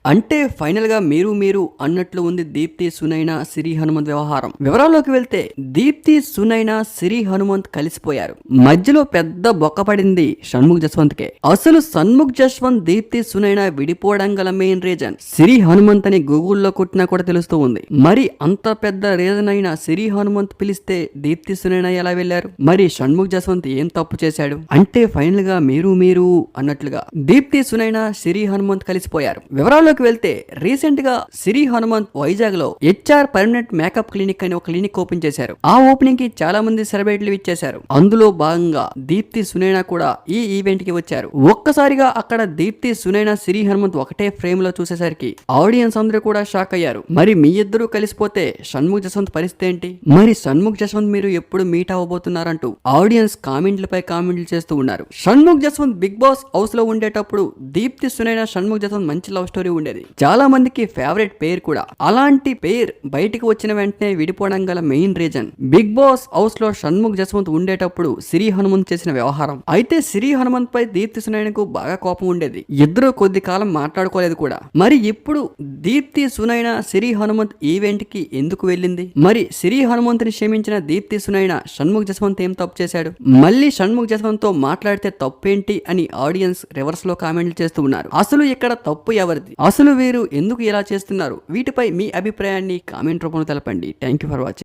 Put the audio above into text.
అంటే ఫైనల్ గా మీరు అన్నట్లు ఉంది దీప్తి సునైన సిరి హనుమంత్ వ్యవహారం. వివరాల్లోకి వెళ్తే దీప్తి సునైన సిరి హనుమంత్ కలిసిపోయారు. మధ్యలో పెద్ద బొక్క పడింది షణ్ముఖ్ జస్వంత్ కే. అసలు షణ్ముఖ్ జస్వంత్ దీప్తి సునైన విడిపోవడం గల మెయిన్ రీజన్ సిరి హనుమంత్ అని గూగుల్లో కొట్టినా కూడా తెలుస్తూ ఉంది. మరి అంత పెద్ద రీజన్ అయిన సిరి హనుమంత్ పిలిస్తే దీప్తి సునైన ఎలా వెళ్లారు? మరి షణ్ముఖ్ జస్వంత్ ఏం తప్పు చేశాడు? అంటే ఫైనల్ గా మీరు అన్నట్లుగా దీప్తి సునైన సిరి హనుమంత్ కలిసిపోయారు. వివరాల్లోకి వెళ్తే రీసెంట్ గా సిరి హనుమంత్ వైజాగ్ లో HR పర్మనెంట్ మేకప్ క్లినిక్ అని ఒక క్లినిక్ ఓపెన్ చేశారు. ఆ ఓపెనింగ్ కి చాలా మంది సెలబ్రిటీలు ఇచ్చేశారు. అందులో భాగంగా దీప్తి సునైన కూడా ఈ ఈవెంట్ కి వచ్చారు. ఒక్కసారిగా అక్కడ దీప్తి సునైన సిరి హనుమంత్ ఒకటే ఫ్రేమ్ లో చూసేసరికి ఆడియన్స్ అందరూ కూడా షాక్ అయ్యారు. మరి మీ ఇద్దరు కలిసిపోతే షణ్ముఖ్ జస్వంత్ పరిస్థితి ఏంటి? మరి షణ్ముఖ్ జస్వంత్ మీరు ఎప్పుడు మీట్ అవ్వబోతున్నారంటూ ఆడియన్స్ కామెంట్లపై కామెంట్లు చేస్తూ ఉన్నారు. Shanmukh Jaswanth Big Boss house లో ఉండేటప్పుడు దీప్తి సునైన షణ్ముఖ్ జస్వంత్ మంచి లవ్ స్టోరీ ఉండేది. చాలా మందికి ఫేవరెట్ పేర్ కూడా. అలాంటి పేర్ బయటికి వచ్చిన వెంటనే విడిపోవడం గల main reason Big Boss house లో షణ్ముఖ్ జస్వంత్ ఉండేటప్పుడు సిరి హనుమంత్ చేసిన వ్యవహారం. అయితే సిరి హనుమంత్ పై దీప్తి సునైనకు బాగా కోపం ఉండేది. ఇద్దరు కొద్ది కాలం మాట్లాడుకోలేదు కూడా. మరి ఇప్పుడు దీప్తి సునైన సిరి హనుమంత్ ఈవెంట్ కి ఎందుకు వెళ్ళింది? మరి సిరి హనుమంత్ ని క్షమించిన దీప్తి సునైన షణ్ముఖ్ జస్వంత్ ఏం తప్పు చేశాడు? మళ్ళీ షణ్ముఖ్ జస్వంత్ తో మాట్లాడితే తప్పేంటి అని ఆడియన్స్ రివర్స్ లో కామెంట్లు చేస్తూ ఉన్నారు. అసలు ఇక్కడ తప్పు ఎవరిది? అసలు వీరు ఎందుకు ఇలా చేస్తున్నారు? వీటిపై మీ అభిప్రాయాన్ని కామెంట్ రూపంలో తెలపండి. Thank you for watching.